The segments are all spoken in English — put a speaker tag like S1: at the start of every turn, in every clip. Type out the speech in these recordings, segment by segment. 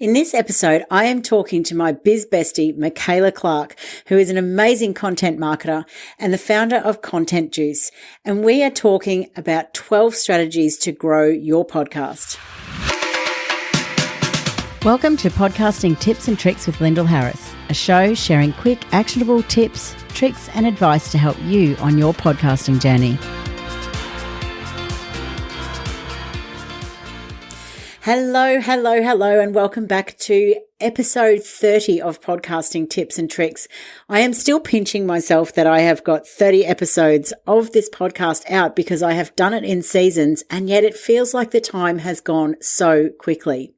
S1: In this episode, I am talking to my biz bestie, Michaela Clark, who is an amazing content marketer and the founder of Content Juice. And we are talking about 12 strategies to grow your podcast. Welcome to Podcasting Tips and Tricks with Lyndall Harris, a show sharing quick, actionable tips, tricks, and advice to help you on your podcasting journey. Hello, and welcome back to episode 30 of Podcasting Tips and Tricks. I am still pinching myself that I have got 30 episodes of this podcast out because I have done it in seasons, and yet it feels like the time has gone so quickly.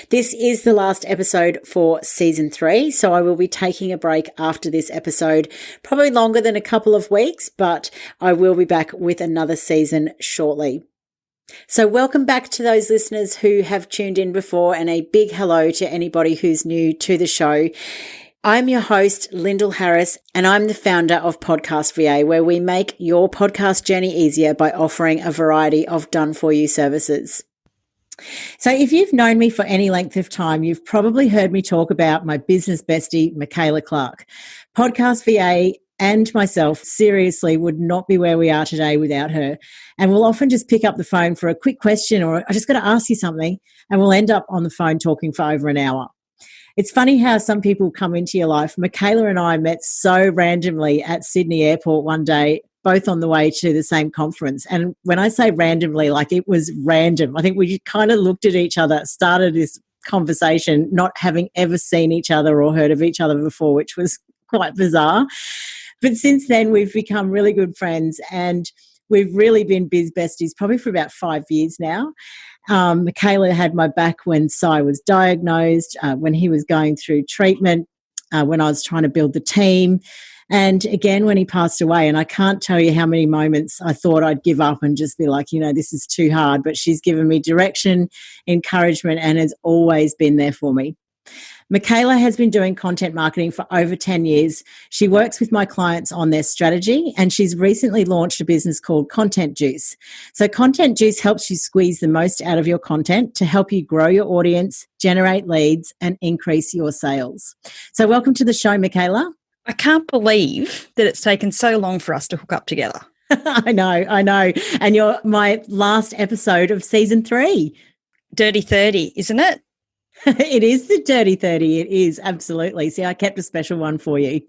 S1: This is the last episode for season 3, so I will be taking a break after this episode, probably longer than a couple of weeks, but I will be back with another season shortly. So welcome back to those listeners who have tuned in before, and a big hello to anybody who's new to the show. I'm your host, Lyndall Harris, and I'm the founder of Podcast VA, where we make your podcast journey easier by offering a variety of done-for-you services. So if you've known me for any length of time, you've probably heard me talk about my business bestie, Michaela Clark. Podcast VA and myself seriously would not be where we are today without her. And we'll often just pick up the phone for a quick question, or I just got to ask you something, and we'll end up on the phone talking for over an hour. It's funny how some people come into your life. Michaela and I met so randomly at Sydney Airport one day, both on the way to the same conference. And when I say randomly, like it was random. I think we kind of looked at each other, started this conversation, not having ever seen each other or heard of each other before, which was quite bizarre. But since then, we've become really good friends, and we've really been biz besties probably for about 5 years now. Michaela had my back when Si was diagnosed, when he was going through treatment, when I was trying to build the team, and again when he passed away. And I can't tell you how many moments I thought I'd give up and just be like, this is too hard. But she's given me direction, encouragement, and has always been there for me. Michaela has been doing content marketing for over 10 years. She works with my clients on their strategy, and she's recently launched a business called Content Juice. So Content Juice helps you squeeze the most out of your content to help you grow your audience, generate leads, and increase your sales. So welcome to the show, Michaela.
S2: I can't believe that it's taken so long for us to hook up together.
S1: I know. And you're my last episode of season 3.
S2: Dirty 30, isn't it?
S1: It is the Dirty 30. It is, absolutely. See, I kept a special one for you.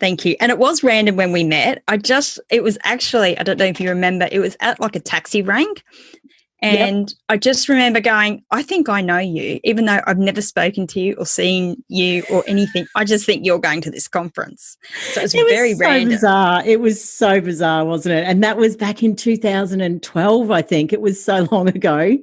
S2: Thank you. And it was random when we met. It was actually, I don't know if you remember, it was at like a taxi rank. And yep. I just remember going, I think I know you, even though I've never spoken to you or seen you or anything. I just think you're going to this conference. So it was very random.
S1: Bizarre. It was so bizarre, wasn't it? And that was back in 2012, I think. It was so long ago.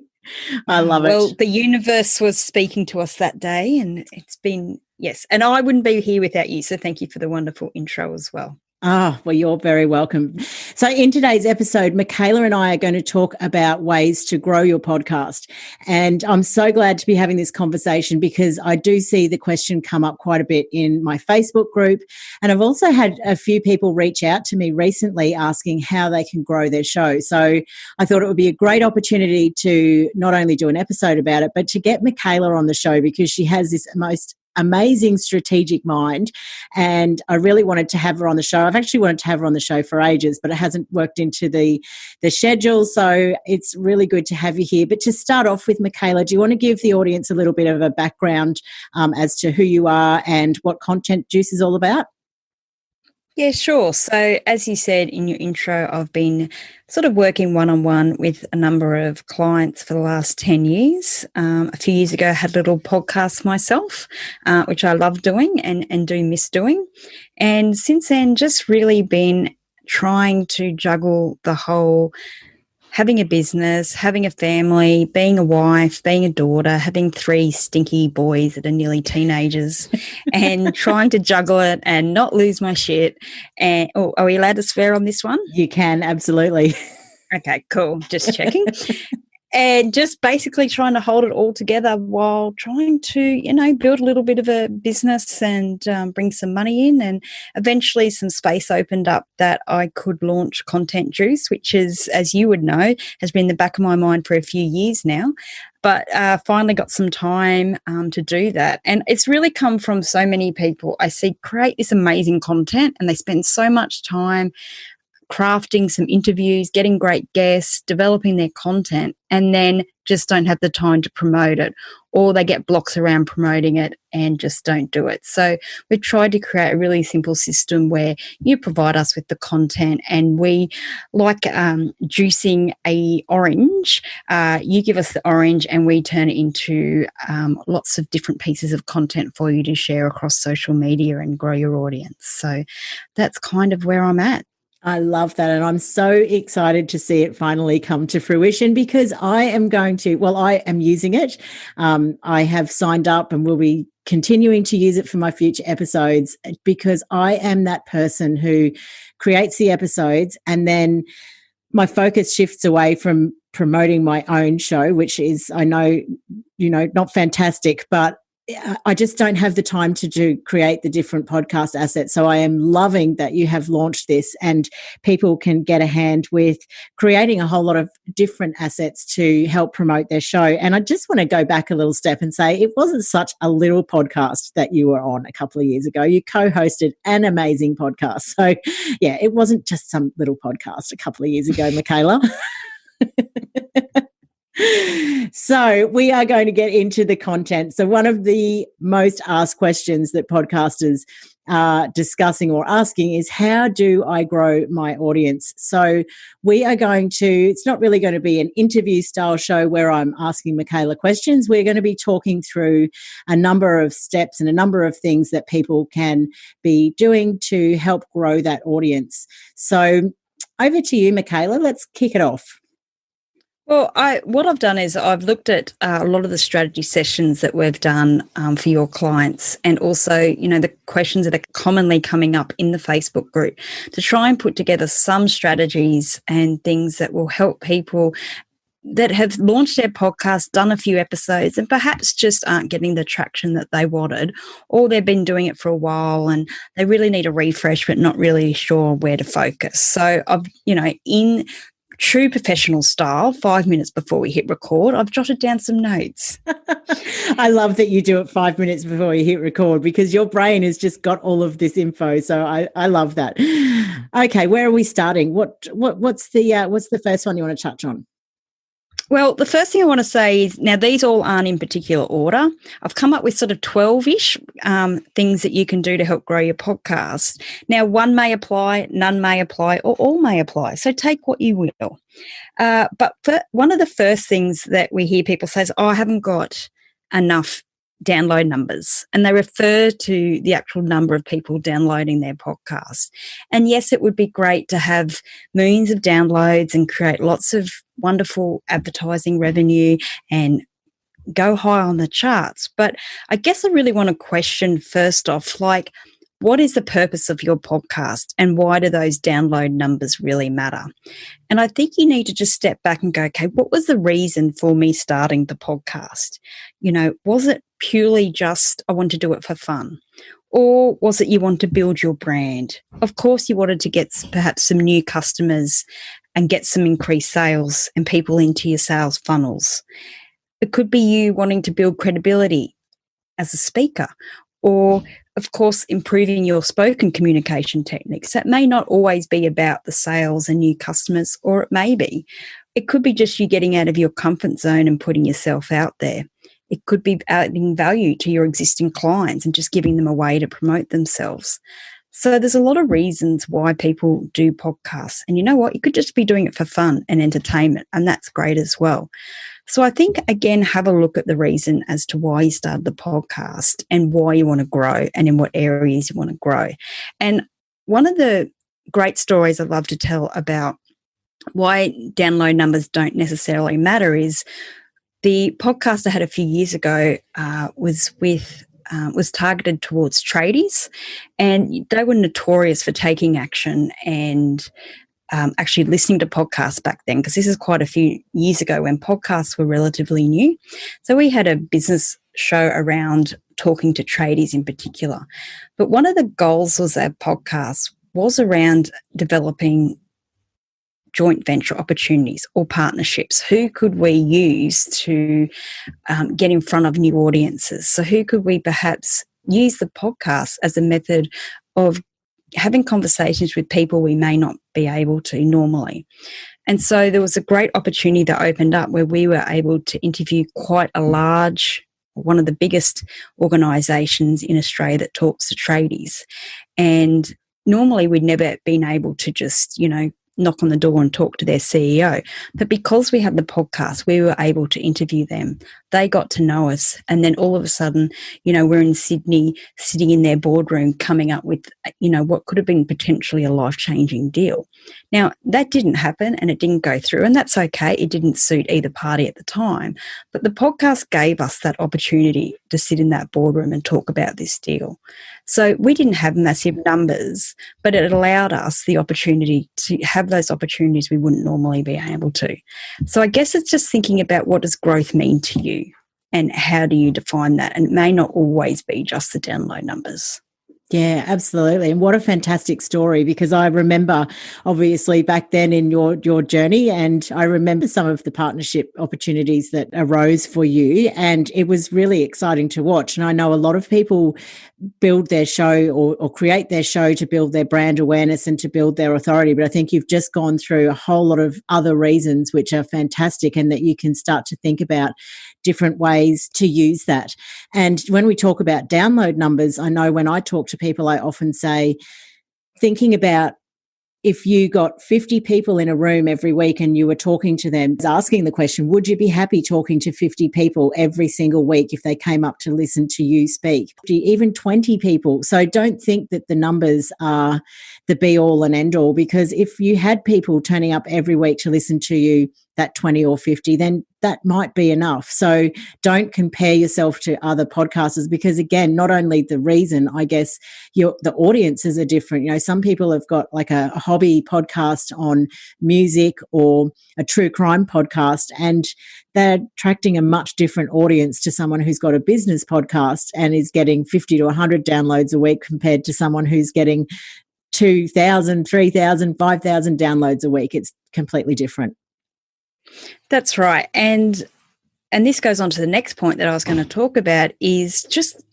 S1: I love it.
S2: Well, the universe was speaking to us that day, and it's been, yes. And I wouldn't be here without you. So thank you for the wonderful intro as well.
S1: Well, you're very welcome. So in today's episode, Michaela and I are going to talk about ways to grow your podcast. And I'm so glad to be having this conversation because I do see the question come up quite a bit in my Facebook group. And I've also had a few people reach out to me recently asking how they can grow their show. So I thought it would be a great opportunity to not only do an episode about it, but to get Michaela on the show because she has this most amazing strategic mind, and I really wanted to have her on the show. I've actually wanted to have her on the show for ages, but it hasn't worked into the schedule, so it's really good to have you here. But to start off with, Michaela, do you want to give the audience a little bit of a background as to who you are and what Content Juice is all about?
S2: Yeah, sure. So as you said in your intro, I've been sort of working one-on-one with a number of clients for the last 10 years. A few years ago, I had a little podcast myself, which I love doing and do miss doing. And since then, just really been trying to juggle the whole having a business, having a family, being a wife, being a daughter, having 3 stinky boys that are nearly teenagers and trying to juggle it and not lose my shit. And are we allowed to swear on this one?
S1: You can, absolutely.
S2: Okay, cool. Just checking. And just basically trying to hold it all together while trying to, build a little bit of a business and bring some money in. And eventually some space opened up that I could launch Content Juice, which is, as you would know, has been in the back of my mind for a few years now. but finally got some time to do that. And it's really come from so many people I see create this amazing content, and they spend so much time crafting some interviews, getting great guests, developing their content, and then just don't have the time to promote it, or they get blocks around promoting it and just don't do it. So we've tried to create a really simple system where you provide us with the content, and we, like juicing a orange, you give us the orange and we turn it into lots of different pieces of content for you to share across social media and grow your audience. So that's kind of where I'm at.
S1: I love that. And I'm so excited to see it finally come to fruition, because I am using it. I have signed up and will be continuing to use it for my future episodes, because I am that person who creates the episodes and then my focus shifts away from promoting my own show, which is, I know, not fantastic, but I just don't have the time to create the different podcast assets. So I am loving that you have launched this, and people can get a hand with creating a whole lot of different assets to help promote their show. And I just want to go back a little step and say it wasn't such a little podcast that you were on a couple of years ago. You co-hosted an amazing podcast. So yeah, it wasn't just some little podcast a couple of years ago, Michaela. So we are going to get into the content. So one of the most asked questions that podcasters are discussing or asking is, how do I grow my audience? So we are it's not really going to be an interview style show where I'm asking Michaela questions. We're going to be talking through a number of steps and a number of things that people can be doing to help grow that audience. So over to you, Michaela. Let's kick it off.
S2: Well, what I've done is I've looked at a lot of the strategy sessions that we've done for your clients, and also, the questions that are commonly coming up in the Facebook group, to try and put together some strategies and things that will help people that have launched their podcast, done a few episodes, and perhaps just aren't getting the traction that they wanted, or they've been doing it for a while and they really need a refresh but not really sure where to focus. So I've, in true professional style, 5 minutes before we hit record, I've jotted down some notes.
S1: I love that you do it 5 minutes before you hit record, because your brain has just got all of this info. So I love that. Okay, where are we starting? What's the first one you want to touch on?
S2: Well, the first thing I want to say is, now these all aren't in particular order. I've come up with sort of 12-ish things that you can do to help grow your podcast. Now, one may apply, none may apply, or all may apply. So take what you will. But one of the first things that we hear people say is, I haven't got enough download numbers, and they refer to the actual number of people downloading their podcast. And yes, it would be great to have millions of downloads and create lots of wonderful advertising revenue and go high on the charts. But I guess I really want to question first off, what is the purpose of your podcast, and why do those download numbers really matter? And I think you need to just step back and go, okay, what was the reason for me starting the podcast? Was it purely just I want to do it for fun? Or was it you want to build your brand? Of course, you wanted to get perhaps some new customers and get some increased sales and people into your sales funnels. It could be you wanting to build credibility as a speaker, or, of course, improving your spoken communication techniques. That may not always be about the sales and new customers, or it may be. It could be just you getting out of your comfort zone and putting yourself out there. It could be adding value to your existing clients and just giving them a way to promote themselves. So there's a lot of reasons why people do podcasts. And you know what? You could just be doing it for fun and entertainment, and that's great as well. So I think, again, have a look at the reason as to why you started the podcast and why you want to grow and in what areas you want to grow. And one of the great stories I love to tell about why download numbers don't necessarily matter is the podcast I had a few years ago was targeted towards tradies, and they were notorious for taking action and actually listening to podcasts back then, because this is quite a few years ago when podcasts were relatively new. So we had a business show around talking to tradies in particular. But one of the goals was that podcast was around developing joint venture opportunities or partnerships? Who could we use to get in front of new audiences? So who could we perhaps use the podcast as a method of having conversations with people we may not be able to normally? And so there was a great opportunity that opened up where we were able to interview quite a large, one of the biggest organisations in Australia that talks to tradies. And normally we'd never been able to just, knock on the door and talk to their CEO. But because we had the podcast, we were able to interview them. They got to know us. And then all of a sudden, we're in Sydney sitting in their boardroom coming up with, what could have been potentially a life-changing deal. Now, that didn't happen and it didn't go through, and that's okay. It didn't suit either party at the time. But the podcast gave us that opportunity to sit in that boardroom and talk about this deal. So we didn't have massive numbers, but it allowed us the opportunity to have those opportunities we wouldn't normally be able to. So I guess it's just thinking about, what does growth mean to you and how do you define that? And it may not always be just the download numbers.
S1: Yeah, absolutely. And what a fantastic story, because I remember obviously back then in your journey, and I remember some of the partnership opportunities that arose for you, and it was really exciting to watch. And I know a lot of people build their show or create their show to build their brand awareness and to build their authority. But I think you've just gone through a whole lot of other reasons which are fantastic, and that you can start to think about different ways to use that. And when we talk about download numbers, I know when I talk to people, I often say, thinking about if you got 50 people in a room every week and you were talking to them, asking the question, would you be happy talking to 50 people every single week if they came up to listen to you speak? Even 20 people. So don't think that the numbers are the be all and end all, because if you had people turning up every week to listen to you, that 20 or 50, then that might be enough. So don't compare yourself to other podcasters, because again, not only the reason, I guess, the audiences are different. Some people have got like a hobby podcast on music or a true crime podcast, and they're attracting a much different audience to someone who's got a business podcast and is getting 50 to 100 downloads a week compared to someone who's getting 2,000, 3,000, 5,000 downloads a week. It's completely different.
S2: That's right. And this goes on to the next point that I was going to talk about, is just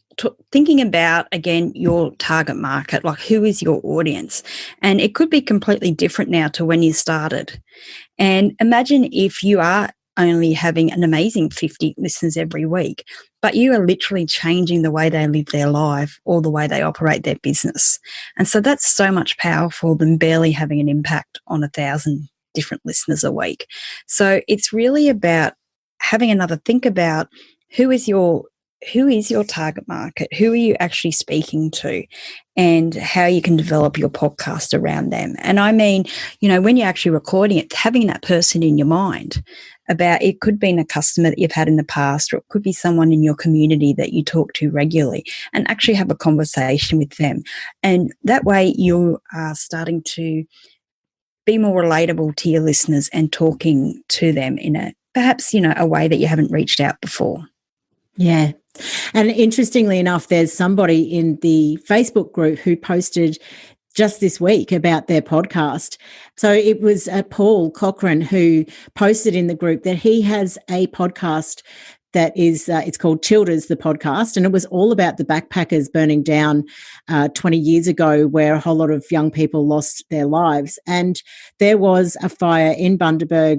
S2: thinking about, again, your target market, like who is your audience? And it could be completely different now to when you started. And imagine if you are only having an amazing 50 listeners every week, but you are literally changing the way they live their life or the way they operate their business. And so that's so much powerful than barely having an impact on 1,000 different listeners a week. So it's really about having another think about who is your target market, who are you actually speaking to, and how you can develop your podcast around them. And I mean, when you're actually recording it, having that person in your mind about, it could be a customer that you've had in the past, or it could be someone in your community that you talk to regularly, and actually have a conversation with them. And that way you are starting to be more relatable to your listeners and talking to them in a way that you haven't reached out before.
S1: Yeah. And interestingly enough, there's somebody in the Facebook group who posted just this week about their podcast. So it was Paul Cochran who posted in the group that he has a podcast that is, it's called Childers, the podcast, and it was all about the backpackers burning down 20 years ago, where a whole lot of young people lost their lives. And there was a fire in Bundaberg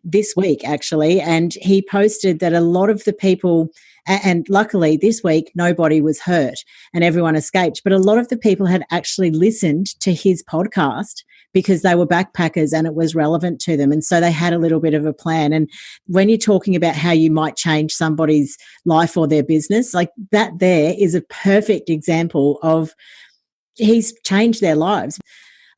S1: this week, actually, and he posted that a lot of the people, and luckily this week nobody was hurt and everyone escaped, but a lot of the people had actually listened to his podcast because they were backpackers and it was relevant to them. And so they had a little bit of a plan. And when you're talking about how you might change somebody's life or their business, like that there is a perfect example of he's changed their lives.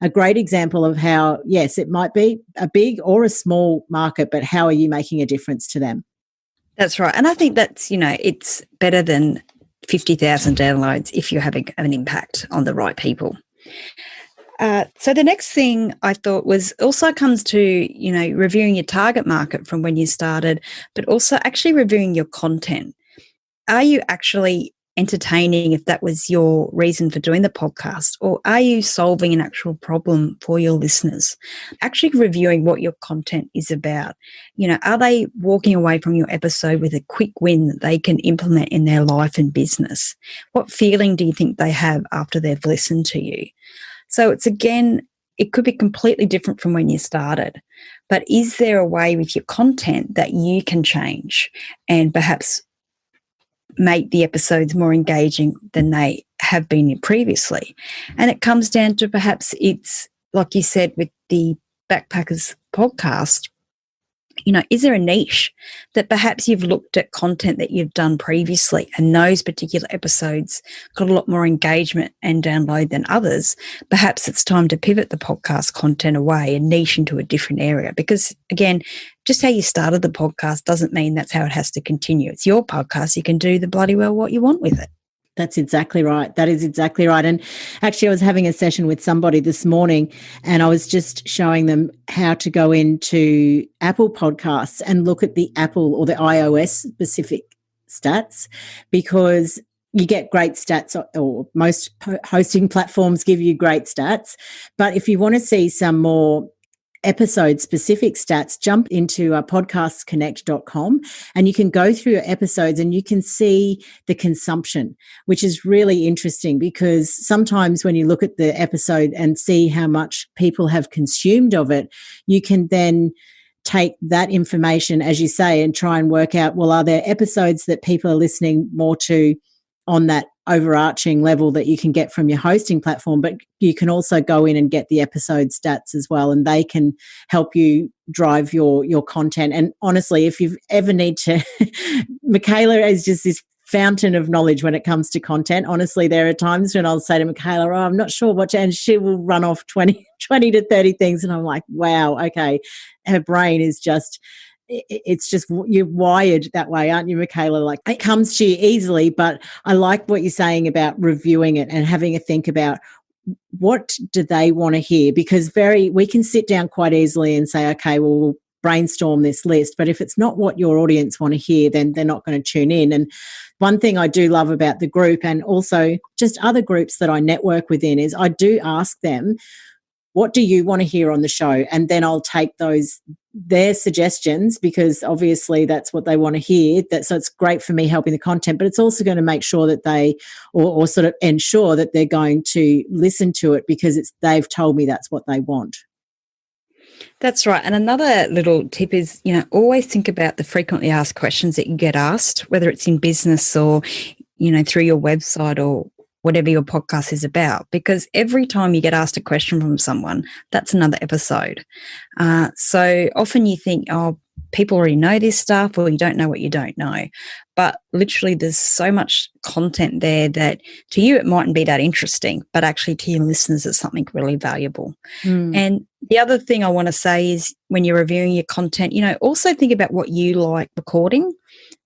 S1: A great example of how, yes, it might be a big or a small market, but how are you making a difference to them?
S2: That's right. And I think that's, it's better than 50,000 downloads if you're having an impact on the right people. So the next thing I thought was also comes to, reviewing your target market from when you started, but also actually reviewing your content. Are you actually entertaining if that was your reason for doing the podcast? Or are you solving an actual problem for your listeners? Actually reviewing what your content is about. Are they walking away from your episode with a quick win that they can implement in their life and business? What feeling do you think they have after they've listened to you? So it could be completely different from when you started. But is there a way with your content that you can change and perhaps make the episodes more engaging than they have been previously? And it comes down to perhaps it's, like you said, with the Backpackers podcast, is there a niche that perhaps you've looked at content that you've done previously and those particular episodes got a lot more engagement and download than others? Perhaps it's time to pivot the podcast content away and niche into a different area, because again, just how you started the podcast doesn't mean that's how it has to continue. It's your podcast. You can do the bloody well what you want with it.
S1: That's exactly right. That is exactly right. And actually, I was having a session with somebody this morning, and I was just showing them how to go into Apple Podcasts and look at the Apple or the iOS specific stats, because you get great stats, or most hosting platforms give you great stats. But if you want to see some more episode specific stats, jump into podcastconnect.com and you can go through your episodes and you can see the consumption, which is really interesting, because sometimes when you look at the episode and see how much people have consumed of it, you can then take that information, as you say, and try and work out, well, are there episodes that people are listening more to on that overarching level that you can get from your hosting platform, but you can also go in and get the episode stats as well, and they can help you drive your content. And honestly, if you ever need to, Michaela is just this fountain of knowledge when it comes to content. Honestly, there are times when I'll say to Michaela, oh, I'm not sure what to, and she will run off 20 to 30 things. And I'm like, wow, okay. Her brain is just, it's just, you're wired that way, aren't you, Michaela? Like, it comes to you easily. But I like what you're saying about reviewing it and having a think about what do they want to hear, because we can sit down quite easily and say, okay, well, we'll brainstorm this list. But if it's not what your audience want to hear, then they're not going to tune in. And one thing I do love about the group, and also just other groups that I network within, is I do ask them, what do you want to hear on the show? And then I'll take their suggestions, because obviously that's what they want to hear. So it's great for me helping the content, but it's also going to make sure that they, or sort of ensure that they're going to listen to it, because they've told me that's what they want.
S2: That's right. And another little tip is, always think about the frequently asked questions that you get asked, whether it's in business or, through your website or whatever your podcast is about, because every time you get asked a question from someone, that's another episode. So often you think, oh, people already know this stuff, or you don't know what you don't know. But literally there's so much content there that to you it mightn't be that interesting, but actually to your listeners it's something really valuable. And the other thing I want to say is, when you're reviewing your content, also think about what you like recording.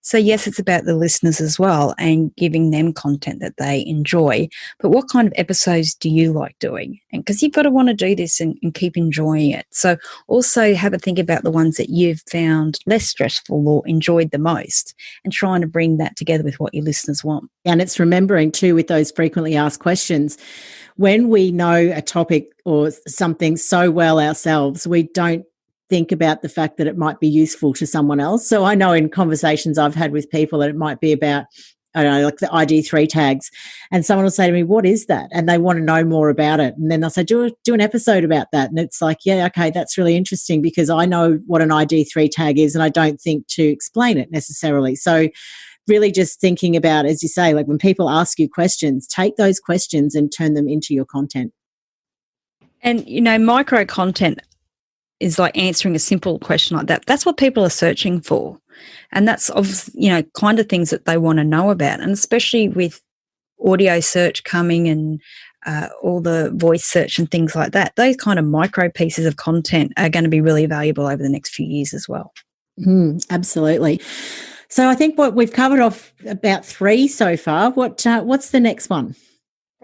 S2: So yes, it's about the listeners as well and giving them content that they enjoy. But what kind of episodes do you like doing? And because you've got to want to do this and keep enjoying it. So also have a think about the ones that you've found less stressful or enjoyed the most, and trying to bring that together with what your listeners want.
S1: And it's remembering too, with those frequently asked questions, when we know a topic or something so well ourselves, we don't think about the fact that it might be useful to someone else. So I know in conversations I've had with people that it might be about, I don't know, like the ID3 tags, and someone will say to me, what is that? And they want to know more about it. And then they'll say, do an episode about that. And it's like, yeah, okay, that's really interesting, because I know what an ID3 tag is and I don't think to explain it necessarily. So really just thinking about, as you say, like when people ask you questions, take those questions and turn them into your content.
S2: And, micro content is like answering a simple question like that. That's what people are searching for. And that's kind of things that they want to know about. And especially with audio search coming and all the voice search and things like that, those kind of micro pieces of content are going to be really valuable over the next few years as well.
S1: Absolutely. So I think we've covered off about 3 so far. What's the next one?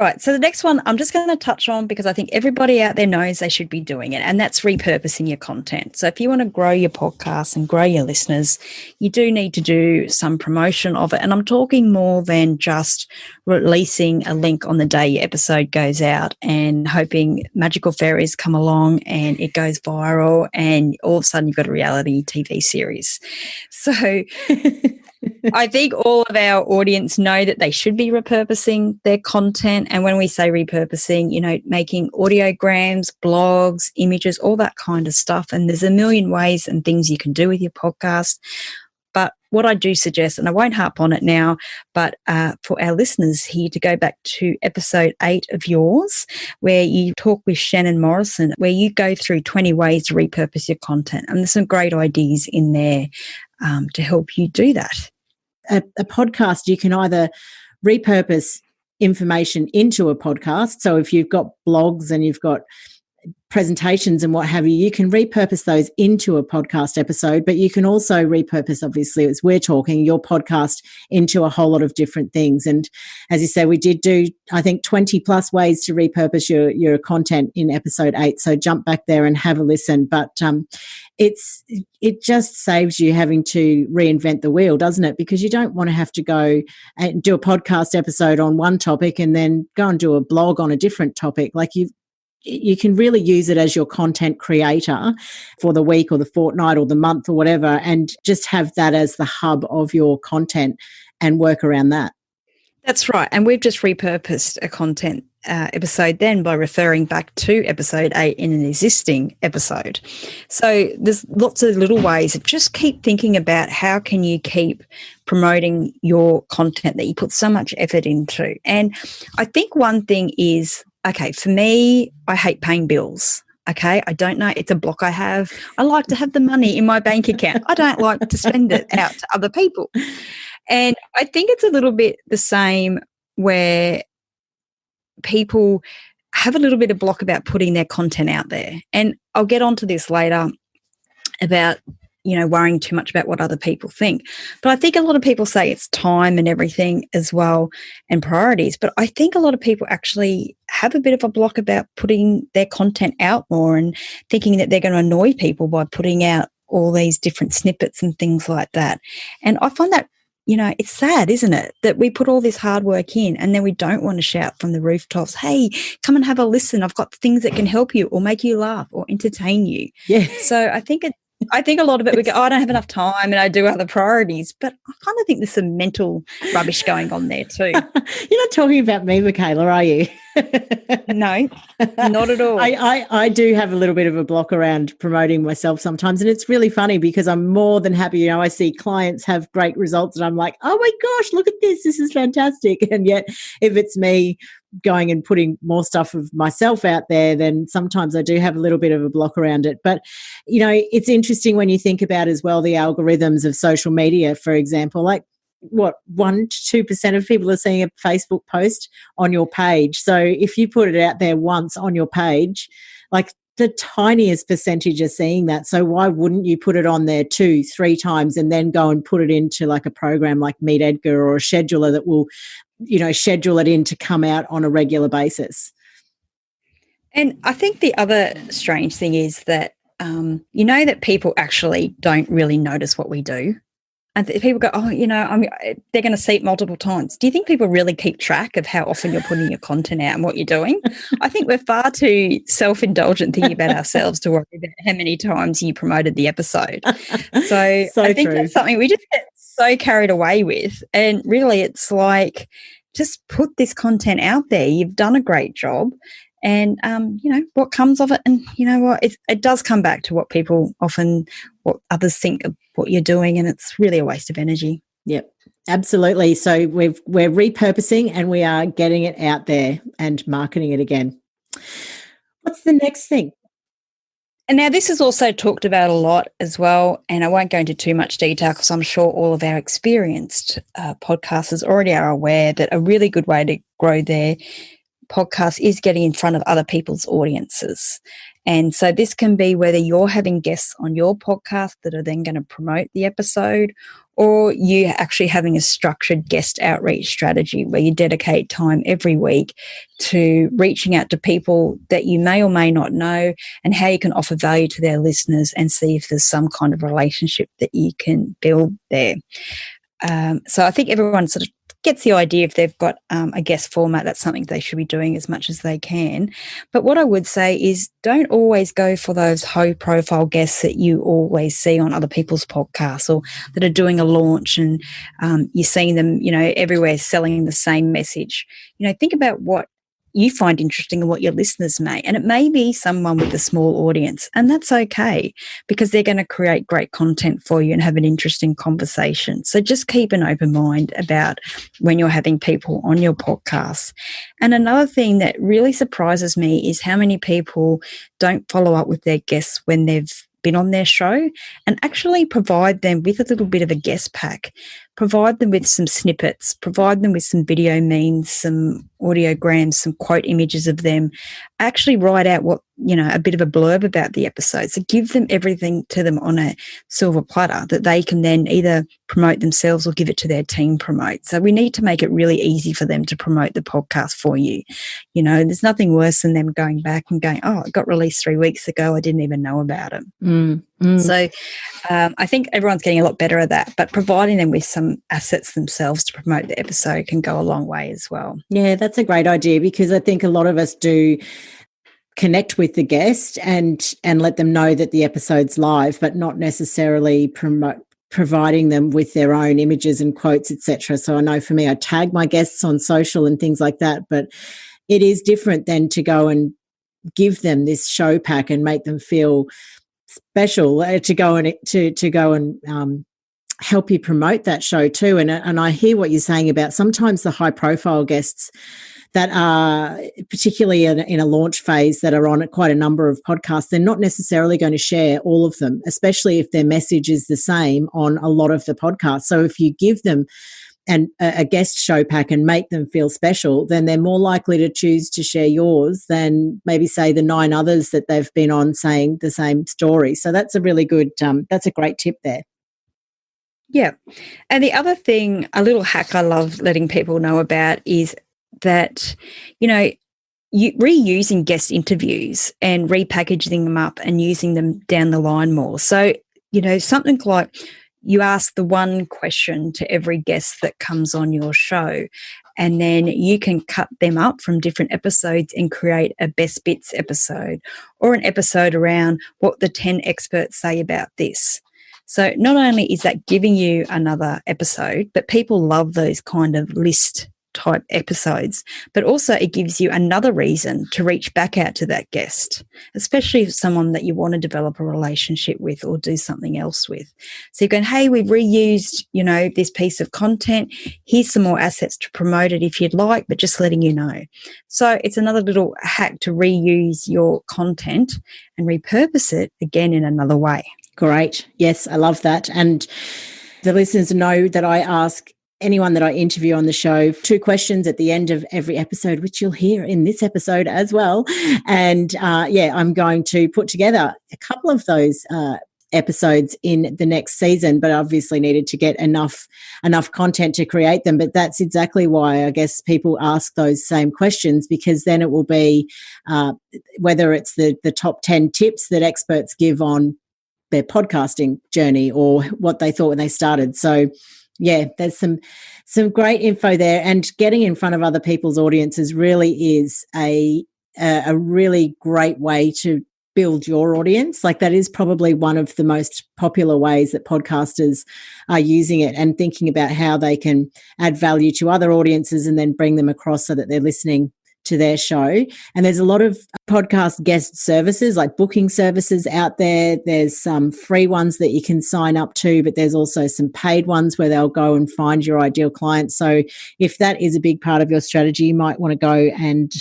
S2: Right. So the next one I'm just going to touch on because I think everybody out there knows they should be doing it, and that's repurposing your content. So if you want to grow your podcast and grow your listeners, you do need to do some promotion of it. And I'm talking more than just releasing a link on the day your episode goes out and hoping magical fairies come along and it goes viral and all of a sudden you've got a reality TV series. So I think all of our audience know that they should be repurposing their content. And when we say repurposing, making audiograms, blogs, images, all that kind of stuff. And there's a million ways and things you can do with your podcast. But what I do suggest, and I won't harp on it now, but for our listeners here to go back to episode 8 of yours, where you talk with Shannon Morrison, where you go through 20 ways to repurpose your content. And there's some great ideas in there to help you do that.
S1: A podcast, you can either repurpose information into a podcast. So if you've got blogs and you've got presentations and what have you, you can repurpose those into a podcast episode, but you can also repurpose, obviously, as we're talking, your podcast into a whole lot of different things. And as you say, we did do, I think, 20 plus ways to repurpose your content in episode 8. So jump back there and have a listen. But it just saves you having to reinvent the wheel, doesn't it? Because you don't want to have to go and do a podcast episode on one topic and then go and do a blog on a different topic. Like you can really use it as your content creator for the week or the fortnight or the month or whatever, and just have that as the hub of your content and work around that.
S2: That's right. And we've just repurposed a content episode then by referring back to episode 8 in an existing episode. So there's lots of little ways of just keep thinking about how can you keep promoting your content that you put so much effort into. And I think one thing is, okay, for me, I hate paying bills. Okay, I don't know. It's a block I have. I like to have the money in my bank account. I don't like to spend it out to other people. And I think it's a little bit the same where people have a little bit of block about putting their content out there. And I'll get onto this later about worrying too much about what other people think. But I think a lot of people say it's time and everything as well and priorities. But I think a lot of people actually have a bit of a block about putting their content out more and thinking that they're going to annoy people by putting out all these different snippets and things like that. And I find that, it's sad, isn't it, that we put all this hard work in and then we don't want to shout from the rooftops, hey, come and have a listen. I've got things that can help you or make you laugh or entertain you.
S1: Yeah.
S2: So I think a lot of it, we go, I don't have enough time and I do other priorities. But I kind of think there's some mental rubbish going on there too.
S1: You're not talking about me, Michaela, are you?
S2: No, not at all.
S1: I do have a little bit of a block around promoting myself sometimes. And it's really funny because I'm more than happy. I see clients have great results and I'm like, oh my gosh, look at this. This is fantastic. And yet if it's me going and putting more stuff of myself out there, then sometimes I do have a little bit of a block around it. But, it's interesting when you think about as well the algorithms of social media, for example, like what 1-2% of people are seeing a Facebook post on your page. So if you put it out there once on your page, like the tiniest percentage are seeing that. So why wouldn't you put it on there 2-3 times and then go and put it into like a program like Meet Edgar or a scheduler that will schedule it in to come out on a regular basis?
S2: And I think the other strange thing is that, that people actually don't really notice what we do. And people go, oh, they're going to see it multiple times. Do you think people really keep track of how often you're putting your content out and what you're doing? I think we're far too self-indulgent thinking about ourselves to worry about how many times you promoted the episode. So I think that's something we just get so carried away with. And really it's like, just put this content out there. You've done a great job. And, what comes of it. And you know what, it does come back to what others think of what you're doing. And it's really a waste of energy.
S1: Yep, absolutely. So we're repurposing and we are getting it out there and marketing it again. What's the next thing?
S2: And now this is also talked about a lot as well. And I won't go into too much detail because I'm sure all of our experienced podcasters already are aware that a really good way to grow their podcast is getting in front of other people's audiences. And so this can be whether you're having guests on your podcast that are then going to promote the episode, or you actually having a structured guest outreach strategy where you dedicate time every week to reaching out to people that you may or may not know and how you can offer value to their listeners and see if there's some kind of relationship that you can build there. So I think everyone sort of gets the idea if they've got a guest format, that's something they should be doing as much as they can. But what I would say is don't always go for those high profile guests that you always see on other people's podcasts or that are doing a launch and you're seeing them, everywhere selling the same message. Think about what you find interesting and what your listeners may. And it may be someone with a small audience, and that's okay because they're going to create great content for you and have an interesting conversation. So just keep an open mind about when you're having people on your podcast. And another thing that really surprises me is how many people don't follow up with their guests when they've been on their show and actually provide them with a little bit of a guest pack, provide them with some snippets, provide them with some video memes, some audiograms, some quote images of them, actually write out a bit of a blurb about the episode. So give them everything to them on a silver platter that they can then either promote themselves or give it to their team promote. So we need to make it really easy for them to promote the podcast for you. There's nothing worse than them going back and going, oh, it got released 3 weeks ago. I didn't even know about it. So I think everyone's getting a lot better at that, but providing them with some assets themselves to promote the episode can go a long way as well.
S1: Yeah, that's a great idea because I think a lot of us do connect with the guest and let them know that the episode's live, but not necessarily providing them with their own images and quotes, etc. So I know for me, I tag my guests on social and things like that, but it is different than to go and give them this show pack and make them feel special to go and help you promote that show too. And I hear what you're saying about sometimes the high profile guests that are particularly in a launch phase that are on quite a number of podcasts. They're not necessarily going to share all of them, especially if their message is the same on a lot of the podcasts. So if you give them a guest show pack and make them feel special, then they're more likely to choose to share yours than maybe say the 9 others that they've been on saying the same story. So that's a really good, that's a great tip there.
S2: Yeah. And the other thing, a little hack I love letting people know about is that, reusing guest interviews and repackaging them up and using them down the line more. So, something like you ask the one question to every guest that comes on your show, and then you can cut them up from different episodes and create a best bits episode or an episode around what the 10 experts say about this. So not only is that giving you another episode, but people love those kind of list type episodes, but also it gives you another reason to reach back out to that guest, especially if someone that you want to develop a relationship with or do something else with. So you're going, hey, we've reused, this piece of content. Here's some more assets to promote it if you'd like, but just letting you know. So it's another little hack to reuse your content and repurpose it again in another way.
S1: Great. Yes, I love that. And the listeners know that I ask anyone that I interview on the show 2 questions at the end of every episode, which you'll hear in this episode as well. And I'm going to put together a couple of those episodes in the next season, but obviously needed to get enough content to create them. But that's exactly why I guess people ask those same questions, because then it will be whether it's the top 10 tips that experts give on their podcasting journey or what they thought when they started. So yeah, there's some great info there, and getting in front of other people's audiences really is a really great way to build your audience. Like that is probably one of the most popular ways that podcasters are using it and thinking about how they can add value to other audiences and then bring them across so that they're listening to their show. And there's a lot of podcast guest services, like booking services out there. There's some free ones that you can sign up to, but there's also some paid ones where they'll go and find your ideal client. So if that is a big part of your strategy, you might want to go and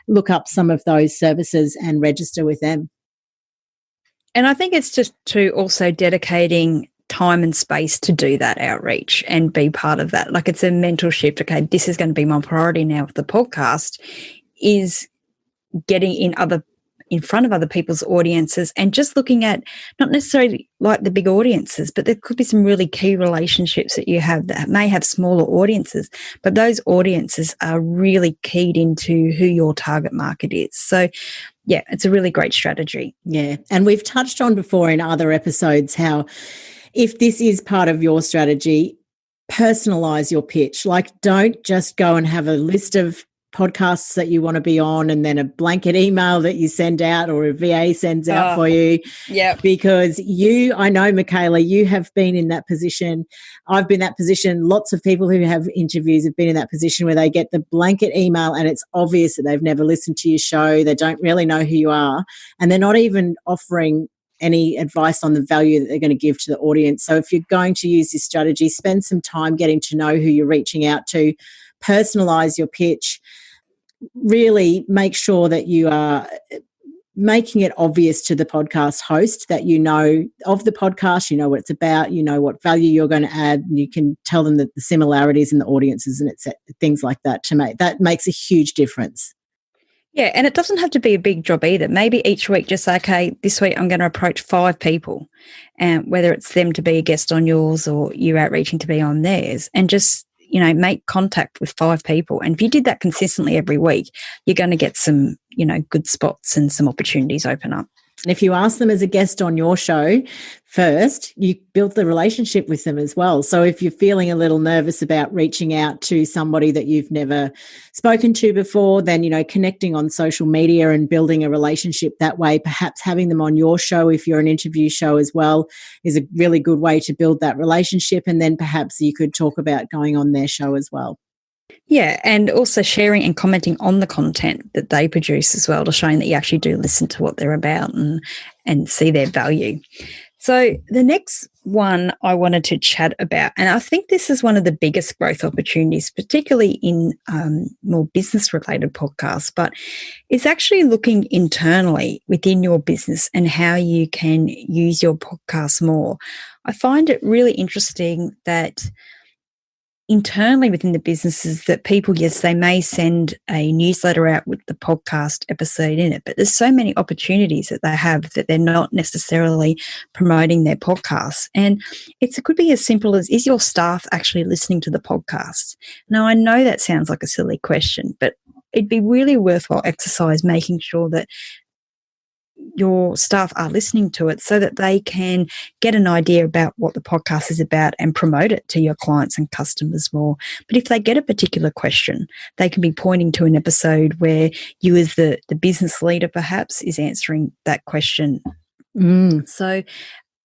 S1: look up some of those services and register with them.
S2: And I think it's just to also dedicating time and space to do that outreach and be part of that. Like it's a mental shift. Okay, this is going to be my priority now with the podcast, is getting in other in front of other people's audiences, and just looking at not necessarily like the big audiences, but there could be some really key relationships that you have that may have smaller audiences, but those audiences are really keyed into who your target market is. So yeah, it's a really great strategy.
S1: Yeah. And we've touched on before in other episodes how if this is part of your strategy, personalize your pitch. Like, don't just go and have a list of podcasts that you want to be on and then a blanket email that you send out or a VA sends out for you.
S2: Yeah.
S1: Because I know, Michaela, you have been in that position. I've been in that position. Lots of people who have interviews have been in that position where they get the blanket email and it's obvious that they've never listened to your show. They don't really know who you are. And they're not even offering any advice on the value that they're going to give to the audience. So if you're going to use this strategy, spend some time getting to know who you're reaching out to, personalize your pitch, really make sure that you are making it obvious to the podcast host that you know of the podcast, you know what it's about, you know what value you're going to add, and you can tell them that the similarities in the audiences and it's things like that that makes a huge difference.
S2: Yeah, and it doesn't have to be a big job either. Maybe each week just say, okay, this week I'm going to approach 5 people, and whether it's them to be a guest on yours or you outreaching to be on theirs, and just, you know, make contact with 5 people. And if you did that consistently every week, you're going to get some, you know, good spots and some opportunities open up.
S1: And if you ask them as a guest on your show first, you build the relationship with them as well. So if you're feeling a little nervous about reaching out to somebody that you've never spoken to before, then, you know, connecting on social media and building a relationship that way, perhaps having them on your show if you're an interview show as well, is a really good way to build that relationship. And then perhaps you could talk about going on their show as well.
S2: Yeah, and also sharing and commenting on the content that they produce as well, to showing that you actually do listen to what they're about and see their value. So the next one I wanted to chat about, and I think this is one of the biggest growth opportunities, particularly in more business-related podcasts, but it's actually looking internally within your business and how you can use your podcast more. I find it really interesting that internally within the businesses that people, yes, they may send a newsletter out with the podcast episode in it, but there's so many opportunities that they have that they're not necessarily promoting their podcasts. And it could be as simple as, is your staff actually listening to the podcast? Now, I know that sounds like a silly question, but it'd be really worthwhile exercise making sure that your staff are listening to it so that they can get an idea about what the podcast is about and promote it to your clients and customers more. But if they get a particular question, they can be pointing to an episode where you as the business leader perhaps is answering that question. So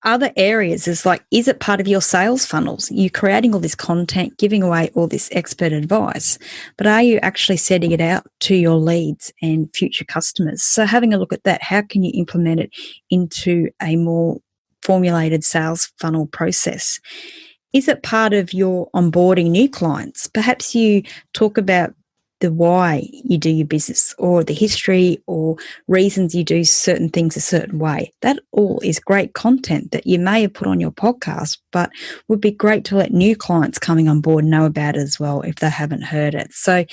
S2: other areas is like, is it part of your sales funnels? You're creating all this content, giving away all this expert advice, but are you actually sending it out to your leads and future customers? So having a look at that, how can you implement it into a more formulated sales funnel process? Is it part of your onboarding new clients? Perhaps you talk about the why you do your business or the history or reasons you do certain things a certain way. That all is great content that you may have put on your podcast, but would be great to let new clients coming on board know about it as well if they haven't heard it. So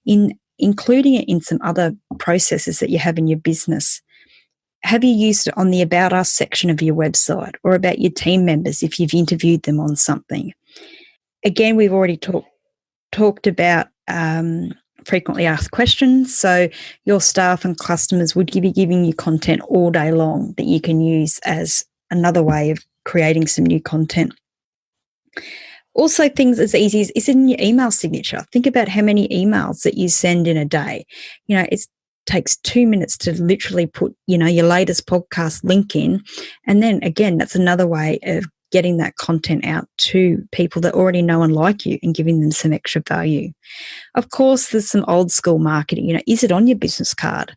S2: in including it in some other processes that you have in your business, have you used it on the About Us section of your website or about your team members if you've interviewed them on something? Again, we've already talked about frequently asked questions. So your staff and customers would be giving you content all day long that you can use as another way of creating some new content. Also, things as easy as is in your email signature. Think about how many emails that you send in a day. You know, it takes 2 minutes to literally put, you know, your latest podcast link in. And then again, that's another way of getting that content out to people that already know and like you and giving them some extra value. Of course, there's some old school marketing. You know, is it on your business card?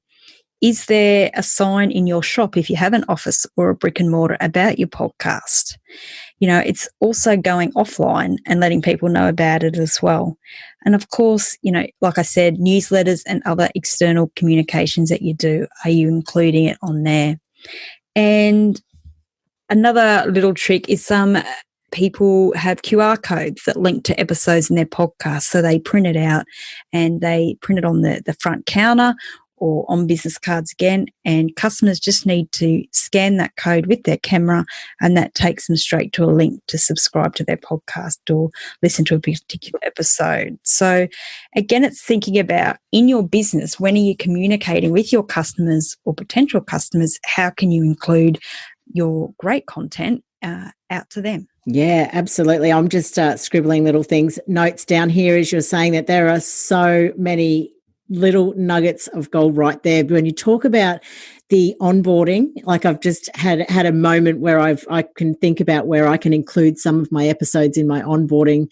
S2: Is there a sign in your shop if you have an office or a brick and mortar about your podcast? You know, it's also going offline and letting people know about it as well. And of course, you know, like I said, newsletters and other external communications that you do, are you including it on there? And another little trick is some people have QR codes that link to episodes in their podcast. So they print it out and they print it on the front counter or on business cards again, and customers just need to scan that code with their camera, and that takes them straight to a link to subscribe to their podcast or listen to a particular episode. So again, it's thinking about in your business, when are you communicating with your customers or potential customers, how can you include your great content out to them?
S1: Yeah, absolutely. I'm just scribbling little notes down here as you're saying that. There are so many little nuggets of gold right there. But when you talk about the onboarding, like I've just had a moment where I can think about where I can include some of my episodes in my onboarding,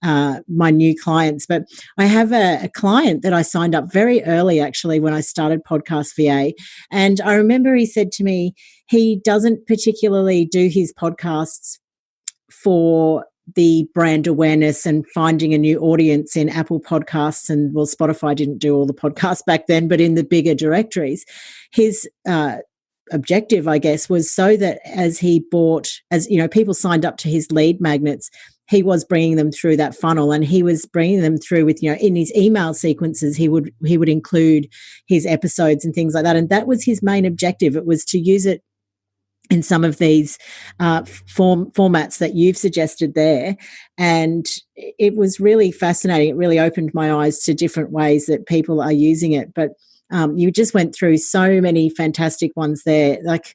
S1: my new clients. But I have a client that I signed up very early, actually, when I started Podcast VA. And I remember he said to me, he doesn't particularly do his podcasts for the brand awareness and finding a new audience in Apple Podcasts, and well, Spotify didn't do all the podcasts back then, but in the bigger directories. His objective, I guess, was so that as people signed up to his lead magnets, he was bringing them through that funnel, and he was bringing them through with, in his email sequences, he would include his episodes and things like that. And that was his main objective. It was to use it in some of these formats that you've suggested there. And it was really fascinating. It really opened my eyes to different ways that people are using it. But you just went through so many fantastic ones there. Like,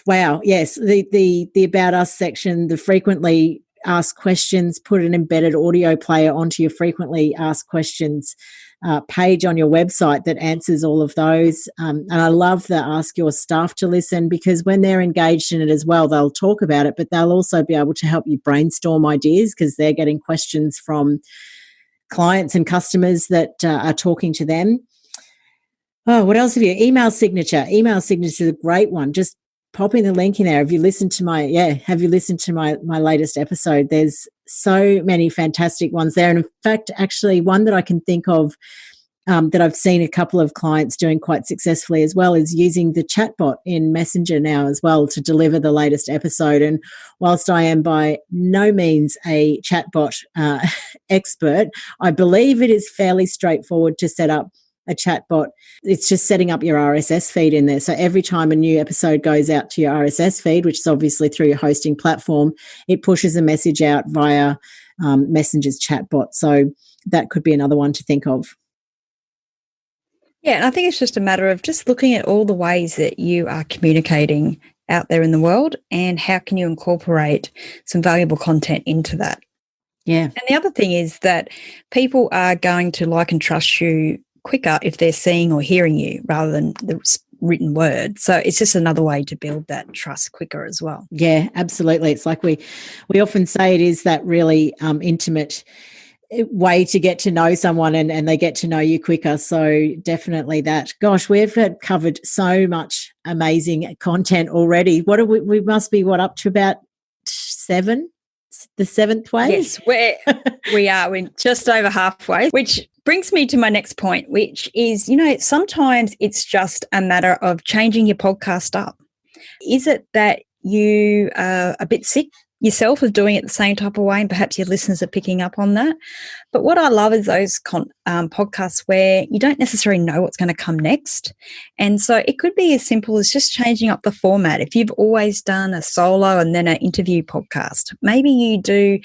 S1: wow, yes, the About Us section, the frequently asked questions, put an embedded audio player onto your frequently asked questions page on your website that answers all of those. And I love the ask your staff to listen, because when they're engaged in it as well, they'll talk about it, but they'll also be able to help you brainstorm ideas because they're getting questions from clients and customers that are talking to them. Oh, what else have you? Email signature. Email signature is a great one. Just popping the link in there. Have you listened to my latest episode? There's so many fantastic ones there. And in fact, actually one that I can think of that I've seen a couple of clients doing quite successfully as well is using the chatbot in Messenger now as well to deliver the latest episode. And whilst I am by no means a chatbot expert, I believe it is fairly straightforward to set up a chatbot. It's just setting up your RSS feed in there. So every time a new episode goes out to your RSS feed, which is obviously through your hosting platform, it pushes a message out via Messenger's chatbot. So that could be another one to think of.
S2: Yeah, and I think it's just a matter of just looking at all the ways that you are communicating out there in the world and how can you incorporate some valuable content into that.
S1: Yeah.
S2: And the other thing is that people are going to like and trust you quicker if they're seeing or hearing you rather than the written word. So it's just another way to build that trust quicker as well.
S1: Yeah, absolutely. It's like we often say it is that really intimate way to get to know someone and they get to know you quicker. So definitely that. Gosh, we've covered so much amazing content already. What are we must be up to about 7? The 7th way?
S2: Yes, we're just over halfway, which brings me to my next point, which is, sometimes it's just a matter of changing your podcast up. Is it that you are a bit sick yourself of doing it the same type of way, and perhaps your listeners are picking up on that? But what I love is those podcasts where you don't necessarily know what's going to come next. And so it could be as simple as just changing up the format. If you've always done a solo and then an interview podcast, maybe you do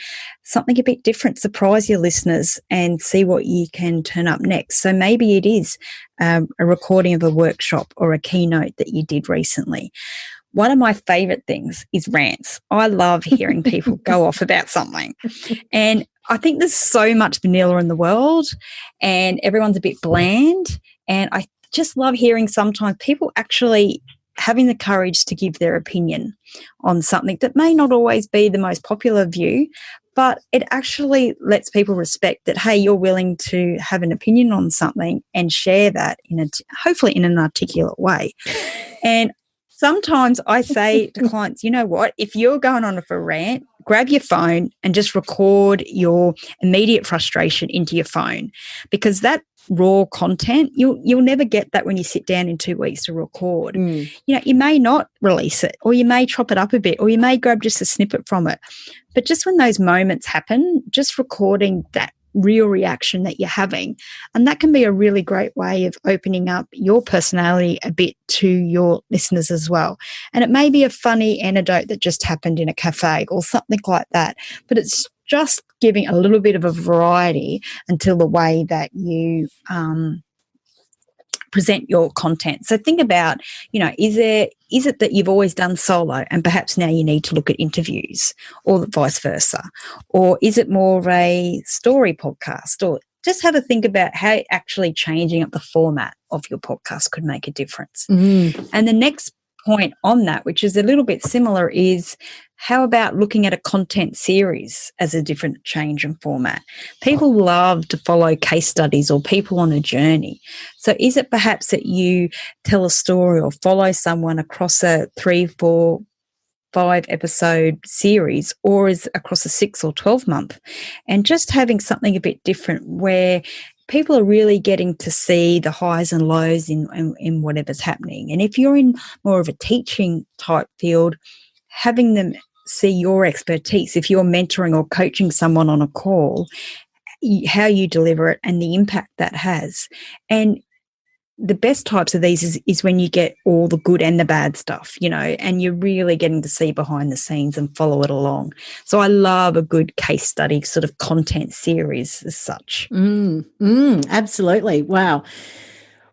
S2: something a bit different, surprise your listeners and see what you can turn up next. So maybe it is a recording of a workshop or a keynote that you did recently. One of my favorite things is rants. I love hearing people go off about something. And I think there's so much vanilla in the world and everyone's a bit bland. And I just love hearing sometimes people actually having the courage to give their opinion on something that may not always be the most popular view, but it actually lets people respect that, hey, you're willing to have an opinion on something and share that hopefully in an articulate way. And sometimes I say to clients, you know what, if you're going on a rant, grab your phone and just record your immediate frustration into your phone, because that raw content, you'll never get that when you sit down in 2 weeks to record. You may not release it, or you may chop it up a bit, or you may grab just a snippet from it. But just when those moments happen, just recording that real reaction that you're having. And that can be a really great way of opening up your personality a bit to your listeners as well. And it may be a funny anecdote that just happened in a cafe or something like that, but it's just giving a little bit of a variety until the way that you present your content. So think about, is it that you've always done solo and perhaps now you need to look at interviews, or vice versa? Or is it more of a story podcast? Or just have a think about how actually changing up the format of your podcast could make a difference. And the next point on that, which is a little bit similar, is how about looking at a content series as a different change in format? People love to follow case studies or people on a journey. So is it perhaps that you tell a story or follow someone across a 3, 4, 5 episode series, or is across a 6 or 12 month? And just having something a bit different where people are really getting to see the highs and lows in whatever's happening. And if you're in more of a teaching type field, having them see your expertise. If you're mentoring or coaching someone on a call, how you deliver it and the impact that has. And the best types of these is when you get all the good and the bad stuff, and you're really getting to see behind the scenes and follow it along. So I love a good case study sort of content series as such.
S1: Absolutely. Wow.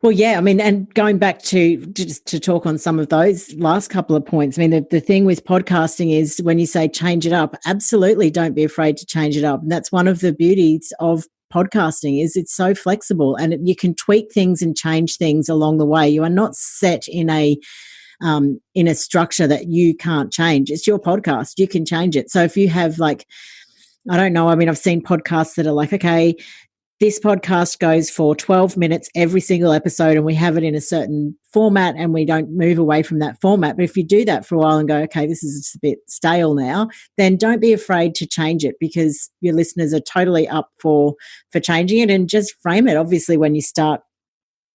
S1: Well, yeah, I mean, and going back to talk on some of those last couple of points, I mean, the thing with podcasting is when you say change it up, absolutely don't be afraid to change it up. And that's one of the beauties of podcasting, is it's so flexible and you can tweak things and change things along the way. You are not set in a structure that you can't change. It's your podcast. You can change it. So if you have I don't know, I mean, I've seen podcasts that are like, okay, this podcast goes for 12 minutes every single episode and we have it in a certain format and we don't move away from that format. But if you do that for a while and go, okay, this is just a bit stale now, then don't be afraid to change it, because your listeners are totally up for changing it. And just frame it, obviously, when you start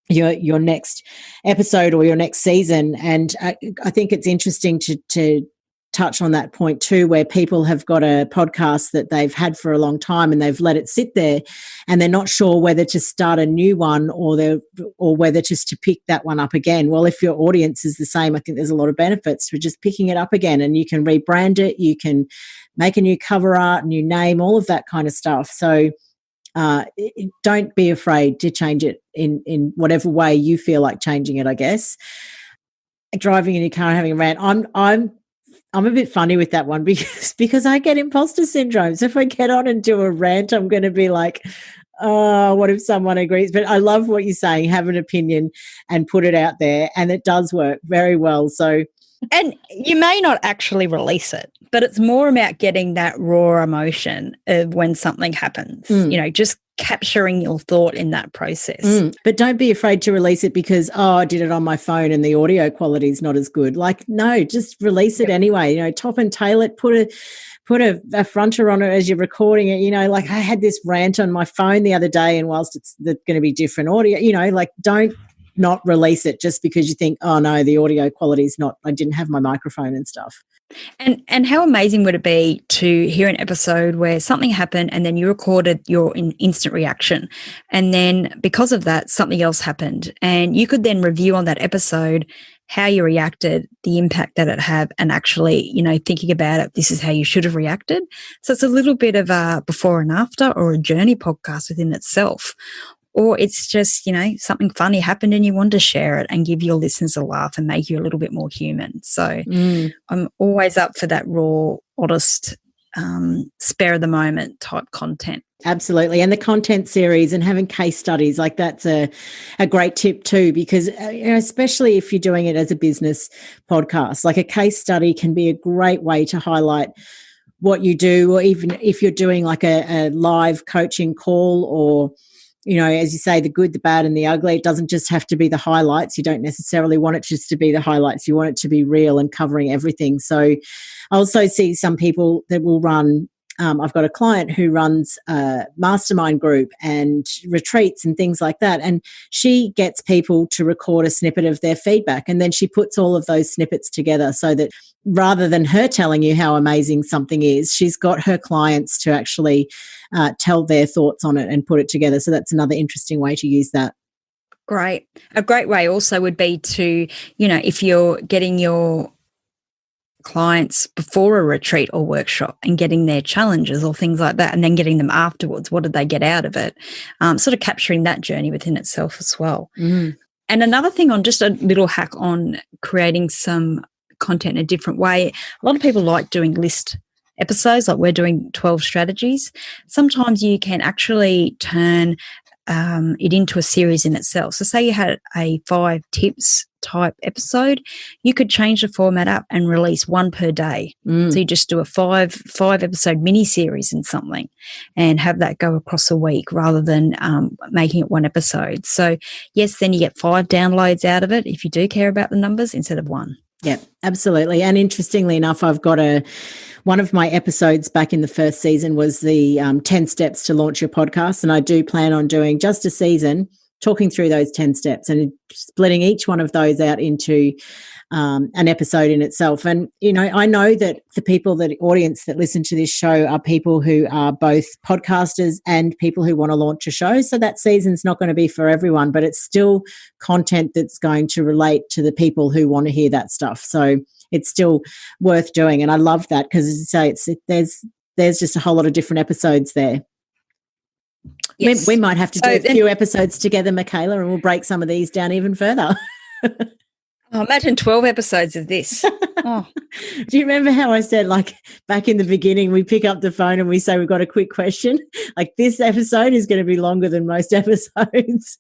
S1: your next episode or your next season. And I think it's interesting to touch on that point too, where people have got a podcast that they've had for a long time and they've let it sit there and they're not sure whether to start a new one or whether just to pick that one up again. Well, if your audience is the same, I think there's a lot of benefits for just picking it up again, and you can rebrand it, you can make a new cover art, new name, all of that kind of stuff. So don't be afraid to change it in whatever way you feel like changing it, I guess. Driving in your car and having a rant. I'm a bit funny with that one because I get imposter syndrome. So if I get on and do a rant, I'm going to be like, oh, what if someone agrees? But I love what you're saying, have an opinion and put it out there. And it does work very well. So,
S2: and you may not actually release it, but it's more about getting that raw emotion of when something happens, just capturing your thought in that process.
S1: But don't be afraid to release it because, I did it on my phone and the audio quality is not as good. Like, no, just release it anyway, top and tail it, put a fronter on it as you're recording it. Like I had this rant on my phone the other day, and whilst it's going to be different audio, don't not release it just because you think, oh no, the audio quality is not, I didn't have my microphone and stuff.
S2: And how amazing would it be to hear an episode where something happened and then you recorded your instant reaction, and then because of that something else happened, and you could then review on that episode how you reacted, the impact that it had, and actually, thinking about it, this is how you should have reacted. So it's a little bit of a before and after, or a journey podcast within itself. Or it's just, something funny happened and you want to share it and give your listeners a laugh and make you a little bit more human. So I'm always up for that raw, honest, spare of the moment type content.
S1: Absolutely. And the content series and having case studies, like that's a great tip too, because especially if you're doing it as a business podcast, like a case study can be a great way to highlight what you do, or even if you're doing like a live coaching call, or as you say, the good, the bad and the ugly. It doesn't just have to be the highlights. You don't necessarily want it just to be the highlights. You want it to be real and covering everything. So I also see some people that will run I've got a client who runs a mastermind group and retreats and things like that. And she gets people to record a snippet of their feedback. And then she puts all of those snippets together so that rather than her telling you how amazing something is, she's got her clients to actually tell their thoughts on it and put it together. So that's another interesting way to use that.
S2: Great. A great way also would be to, if you're getting your clients before a retreat or workshop and getting their challenges or things like that, and then getting them afterwards, what did they get out of it? Sort of capturing that journey within itself as well.
S1: Mm.
S2: And another thing, on just a little hack on creating some content in a different way, a lot of people like doing list episodes, like we're doing 12 strategies. Sometimes you can actually turn it into a series in itself. So say you had a 5 tips type episode, you could change the format up and release one per day. So you just do a five episode mini series in something and have that go across a week rather than making it one episode. So yes, then you get 5 downloads out of it if you do care about the numbers instead of 1.
S1: Yeah, absolutely. And interestingly enough, I've got one of my episodes back in the first season was the 10 steps to launch your podcast. And I do plan on doing just a season talking through those 10 steps and splitting each one of those out into an episode in itself. And, I know that the audience that listen to this show are people who are both podcasters and people who want to launch a show. So that season's not going to be for everyone, but it's still content that's going to relate to the people who want to hear that stuff. So it's still worth doing. And I love that because, as I say, there's just a whole lot of different episodes there.
S2: Yes.
S1: We might have to do a few episodes together, Michaela, and we'll break some of these down even further.
S2: Imagine 12 episodes of this. Oh.
S1: Do you remember how I said, like, back in the beginning, we pick up the phone and we say we've got a quick question? Like, this episode is going to be longer than most episodes.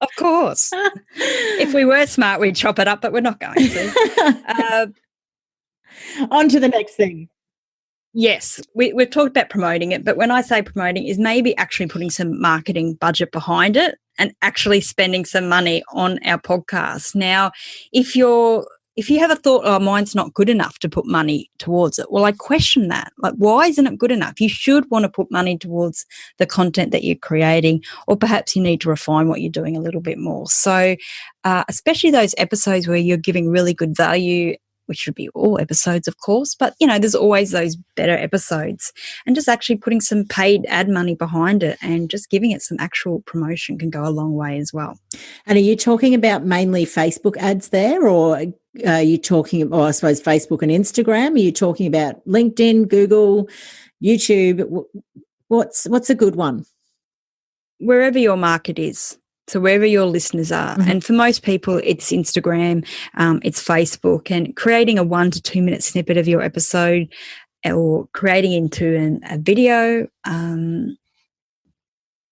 S2: Of course. If we were smart, we'd chop it up, but we're not going to.
S1: On to the next thing.
S2: Yes, we've talked about promoting it, but when I say promoting is maybe actually putting some marketing budget behind it and actually spending some money on our podcast. Now, if you have a thought, oh, mine's not good enough to put money towards it, well, I question that. Like, why isn't it good enough? You should want to put money towards the content that you're creating, or perhaps you need to refine what you're doing a little bit more. So especially those episodes where you're giving really good value, which should be all episodes, of course, but, there's always those better episodes, and just actually putting some paid ad money behind it and just giving it some actual promotion can go a long way as well.
S1: And are you talking about mainly Facebook ads there, or are you talking, I suppose, Facebook and Instagram? Are you talking about LinkedIn, Google, YouTube? What's a good one?
S2: Wherever your market is. So wherever your listeners are. Mm-hmm. And for most people, it's Instagram, it's Facebook, and creating a 1 to 2 minute snippet of your episode or creating into a video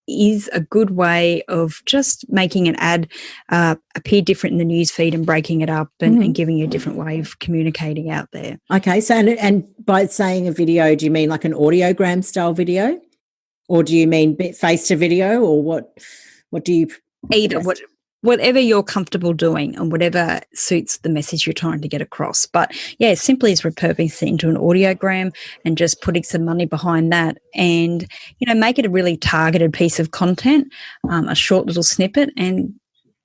S2: is a good way of just making an ad appear different in the news feed and breaking it up and giving you a different way of communicating out there.
S1: Okay. So, and by saying a video, do you mean like an audiogram style video, or do you mean face to video, or what do you?
S2: Either, whatever you're comfortable doing and whatever suits the message you're trying to get across. But yeah, simply is repurposing it into an audiogram and just putting some money behind that, and make it a really targeted piece of content, a short little snippet, and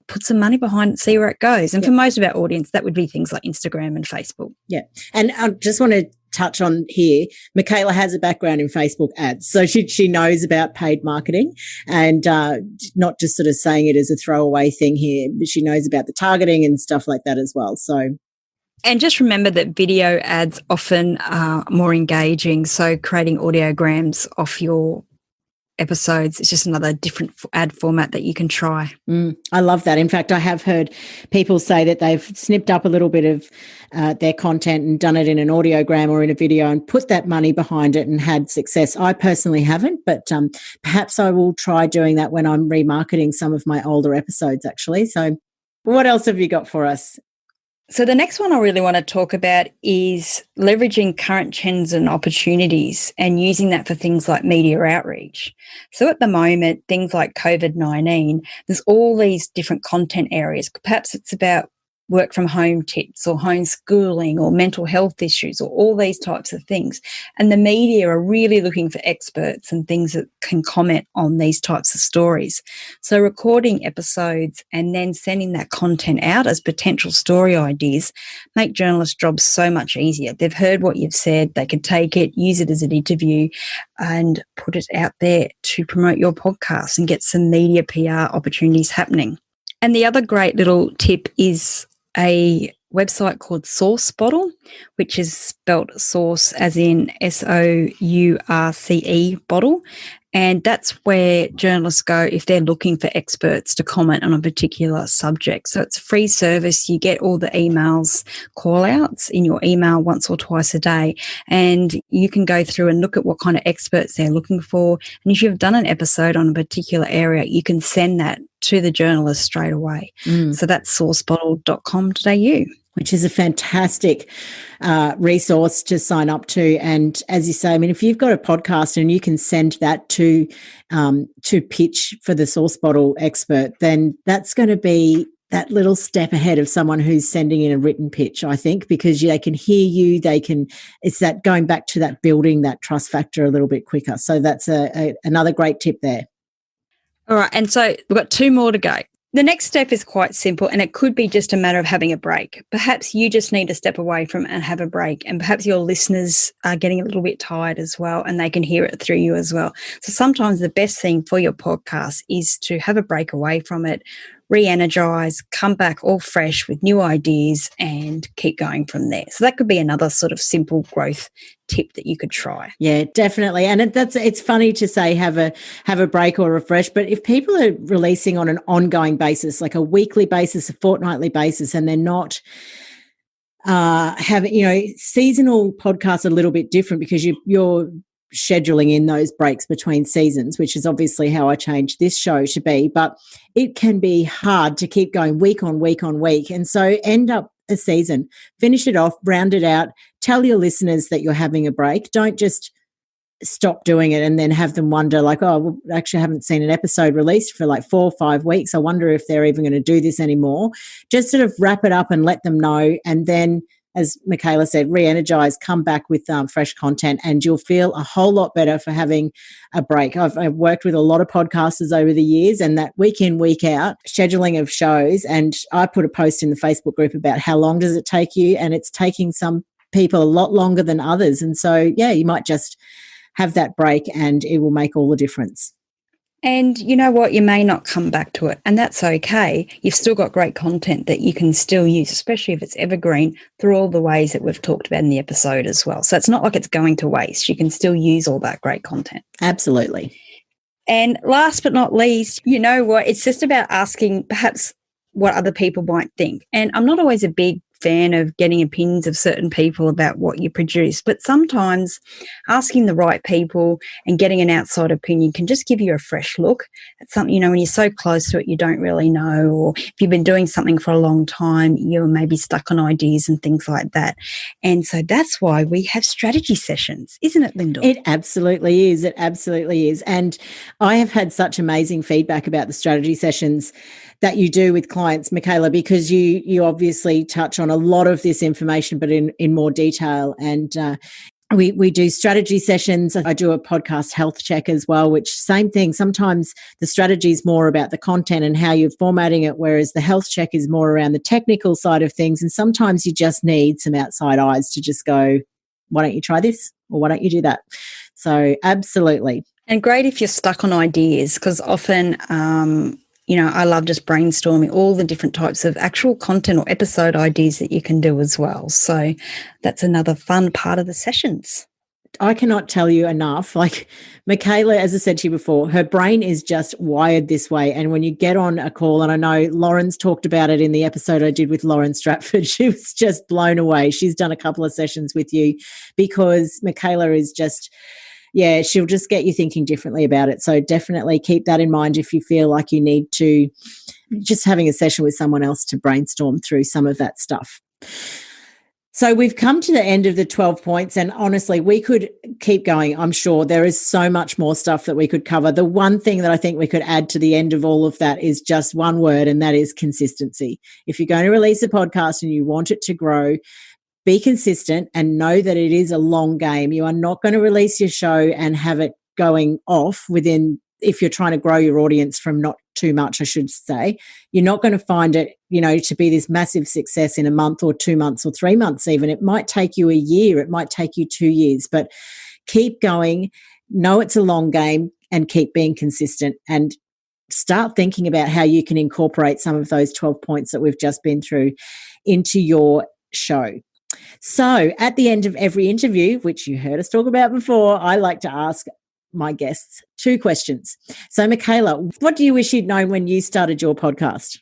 S2: put some money behind it, see where it goes. And for most of our audience, that would be things like Instagram and Facebook. Yeah.
S1: And I just want to touch on here, Michaela has a background in Facebook ads. So she knows about paid marketing, and not just sort of saying it as a throwaway thing here, but she knows about the targeting and stuff like that as well. So,
S2: and just remember that video ads often are more engaging. So creating audiograms off your episodes, it's just another different ad format that you can try.
S1: I love that. In fact, I have heard people say that they've snipped up a little bit of their content and done it in an audiogram or in a video and put that money behind it and had success. I personally haven't, but perhaps I will try doing that when I'm remarketing some of my older episodes, actually. So what else have you got for us?
S2: So the next one I really want to talk about is leveraging current trends and opportunities and using that for things like media outreach. So at the moment, things like COVID-19, there's all these different content areas. Perhaps it's about work from home tips or homeschooling or mental health issues or all these types of things. And the media are really looking for experts and things that can comment on these types of stories. So recording episodes and then sending that content out as potential story ideas make journalists' jobs so much easier. They've heard what you've said, they can take it, use it as an interview and put it out there to promote your podcast and get some media PR opportunities happening. And the other great little tip is a website called Source Bottle, which is spelt source as in SOURCE bottle. And that's where journalists go if they're looking for experts to comment on a particular subject. So it's a free service. You get all the emails, call outs in your email once or twice a day. And you can go through and look at what kind of experts they're looking for. And if you've done an episode on a particular area, you can send that to the journalist straight away. So that's sourcebottle.com.au.
S1: Which is a fantastic resource to sign up to. And as you say, I mean, if you've got a podcast and you can send that to pitch for the Source Bottle expert, then that's going to be that little step ahead of someone who's sending in a written pitch, I think, because they can hear you, it's that going back to that building that trust factor a little bit quicker. So that's another great tip there.
S2: All right. And so we've got 2 more to go. The next step is quite simple, and it could be just a matter of having a break. Perhaps you just need to step away from it and have a break, and perhaps your listeners are getting a little bit tired as well, and they can hear it through you as well. So sometimes the best thing for your podcast is to have a break away from it, re-energize, come back all fresh with new ideas and keep going from there. So that could be another sort of simple growth tip that you could try.
S1: Yeah, definitely. And it's funny to say have a break or refresh, but if people are releasing on an ongoing basis, like a weekly basis, a fortnightly basis, and they're not having, seasonal podcasts are a little bit different because you're scheduling in those breaks between seasons, which is obviously how I changed this show to be, but it can be hard to keep going week on week on week. And so end up a season, finish it off, round it out, tell your listeners that you're having a break. Don't just stop doing it and then have them wonder like, oh, well, actually I haven't seen an episode released for like 4 or 5 weeks. I wonder if they're even going to do this anymore. Just sort of wrap it up and let them know. And then, as Michaela said, re-energize, come back with fresh content, and you'll feel a whole lot better for having a break. I've worked with a lot of podcasters over the years, and that week in, week out scheduling of shows, and I put a post in the Facebook group about how long does it take you, and it's taking some people a lot longer than others. And so, yeah, you might just have that break and it will make all the difference.
S2: And you know what? You may not come back to it, and that's okay. You've still got great content that you can still use, especially if it's evergreen, through all the ways that we've talked about in the episode as well. So it's not like it's going to waste. You can still use all that great content.
S1: Absolutely.
S2: And last but not least, you know what? It's just about asking perhaps what other people might think. And I'm not always a big fan of getting opinions of certain people about what you produce, but sometimes asking the right people and getting an outside opinion can just give you a fresh look at something. When you're so close to it, you don't really know, or if you've been doing something for a long time, you're maybe stuck on ideas and things like that. And so that's why we have strategy sessions, isn't it, Lyndall?
S1: It absolutely is. It absolutely is. And I have had such amazing feedback about the strategy sessions that you do with clients, Michaela, because you obviously touch on a lot of this information, but in more detail. And we do strategy sessions. I do a podcast health check as well, which same thing. Sometimes the strategy is more about the content and how you're formatting it, whereas the health check is more around the technical side of things. And sometimes you just need some outside eyes to just go, why don't you try this? Or why don't you do that? So absolutely.
S2: And great if you're stuck on ideas, because often I love just brainstorming all the different types of actual content or episode ideas that you can do as well. So that's another fun part of the sessions.
S1: I cannot tell you enough. Like Michaela, as I said to you before, her brain is just wired this way. And when you get on a call, and I know Lauren's talked about it in the episode I did with Lauren Stratford, she was just blown away. She's done a couple of sessions with you because Michaela is just... yeah, she'll just get you thinking differently about it. So definitely keep that in mind if you feel like you need to, just having a session with someone else to brainstorm through some of that stuff. So we've come to the end of the 12 points, and honestly, we could keep going. I'm sure there is so much more stuff that we could cover. The one thing that I think we could add to the end of all of that is just one word, and that is consistency. If you're going to release a podcast and you want it to grow, be consistent and know that it is a long game. You are not going to release your show and have it going off within, if you're trying to grow your audience from not too much, I should say, you're not going to find it, to be this massive success in a month or 2 months or 3 months even. It might take you a year. It might take you 2 years, but keep going. Know it's a long game and keep being consistent, and start thinking about how you can incorporate some of those 12 points that we've just been through into your show. So at the end of every interview, which you heard us talk about before, I like to ask my guests 2 questions. So Michaela, what do you wish you'd known when you started your podcast?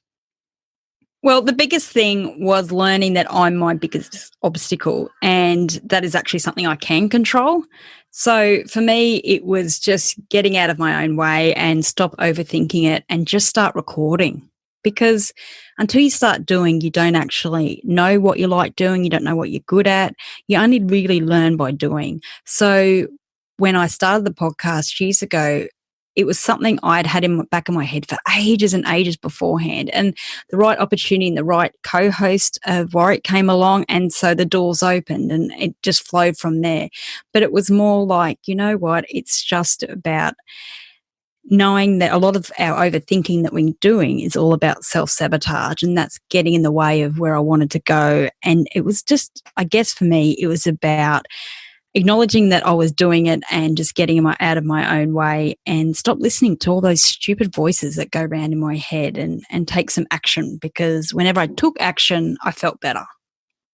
S2: Well, the biggest thing was learning that I'm my biggest obstacle, and that is actually something I can control. So for me, it was just getting out of my own way and stop overthinking it and just start recording. Because until you start doing, you don't actually know what you like doing. You don't know what you're good at. You only really learn by doing. So when I started the podcast years ago, it was something I'd had in the back of my head for ages and ages beforehand. And the right opportunity and the right co-host of Warwick came along, and so the doors opened and it just flowed from there. But it was more like, you know what, it's just about knowing that a lot of our overthinking that we're doing is all about self-sabotage, and that's getting in the way of where I wanted to go. And it was just, I guess for me, it was about acknowledging that I was doing it and just getting out of my own way, and stop listening to all those stupid voices that go around in my head, and take some action, because whenever I took action, I felt better.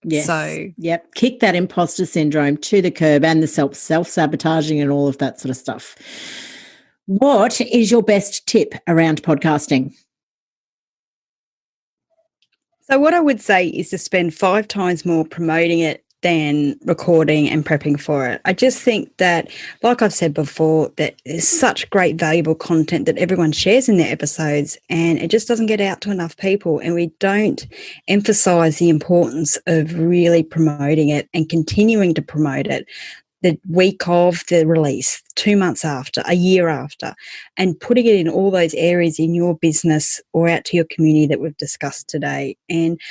S1: Yes. So, yep. Kick that imposter syndrome to the curb, and the self-sabotaging and all of that sort of stuff. What is your best tip around podcasting?
S2: So what I would say is to spend 5 times more promoting it than recording and prepping for it. I just think that, like I've said before, that there's such great valuable content that everyone shares in their episodes, and it just doesn't get out to enough people, and we don't emphasize the importance of really promoting it and continuing to promote it the week of the release, 2 months after, a year after, and putting it in all those areas in your business or out to your community that we've discussed today. And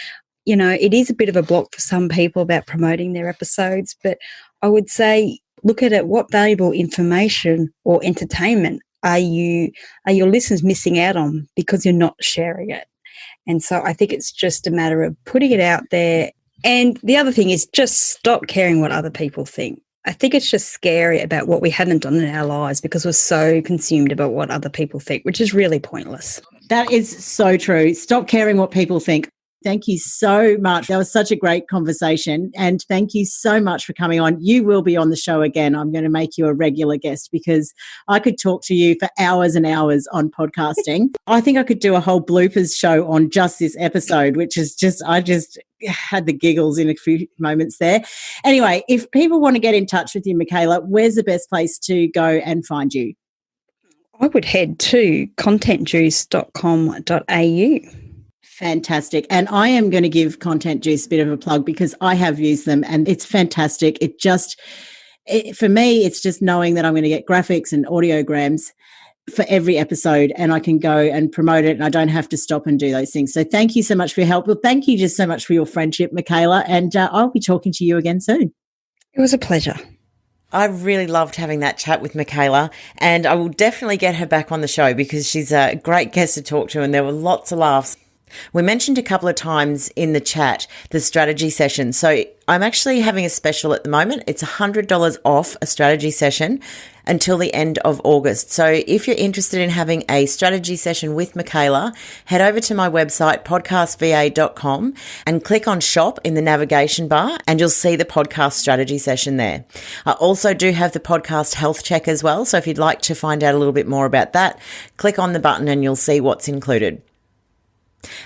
S2: it is a bit of a block for some people about promoting their episodes, but I would say look at it. What valuable information or entertainment are your listeners missing out on because you're not sharing it? And so I think it's just a matter of putting it out there. And the other thing is just stop caring what other people think. I think it's just scary about what we haven't done in our lives because we're so consumed about what other people think, which is really pointless.
S1: That is so true. Stop caring what people think. Thank you so much. That was such a great conversation, and thank you so much for coming on. You will be on the show again. I'm going to make you a regular guest because I could talk to you for hours and hours on podcasting. I think I could do a whole bloopers show on just this episode, which is I just had the giggles in a few moments there. Anyway, if people want to get in touch with you, Michaela, where's the best place to go and find you?
S2: I would head to contentjuice.com.au.
S1: Fantastic. And I am going to give Content Juice a bit of a plug because I have used them and it's fantastic. For me, it's just knowing that I'm going to get graphics and audiograms for every episode, and I can go and promote it and I don't have to stop and do those things. So thank you so much for your help. Well, thank you just so much for your friendship, Michaela, and I'll be talking to you again soon.
S2: It was a pleasure.
S3: I really loved having that chat with Michaela, and I will definitely get her back on the show because she's a great guest to talk to, and there were lots of laughs. We mentioned a couple of times in the chat the strategy session. So I'm actually having a special at the moment. It's $100 off a strategy session until the end of August. So if you're interested in having a strategy session with Michaela, head over to my website, podcastva.com, and click on shop in the navigation bar and you'll see the podcast strategy session there. I also do have the podcast health check as well. So if you'd like to find out a little bit more about that, click on the button and you'll see what's included.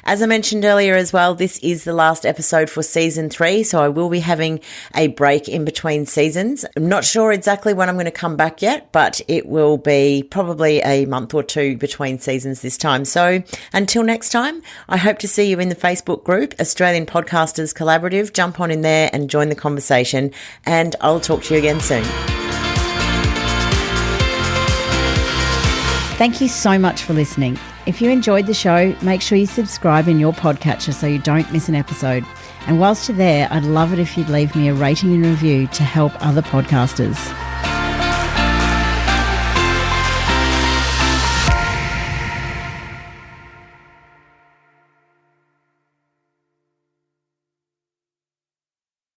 S3: As I mentioned earlier as well, this is the last episode for season 3, so I will be having a break in between seasons. I'm not sure exactly when I'm going to come back yet, but it will be probably a month or 2 between seasons this time. So until next time, I hope to see you in the Facebook group, Australian Podcasters Collaborative. Jump on in there and join the conversation, and I'll talk to you again soon.
S1: Thank you so much for listening. If you enjoyed the show, make sure you subscribe in your podcatcher so you don't miss an episode. And whilst you're there, I'd love it if you'd leave me a rating and review to help other podcasters.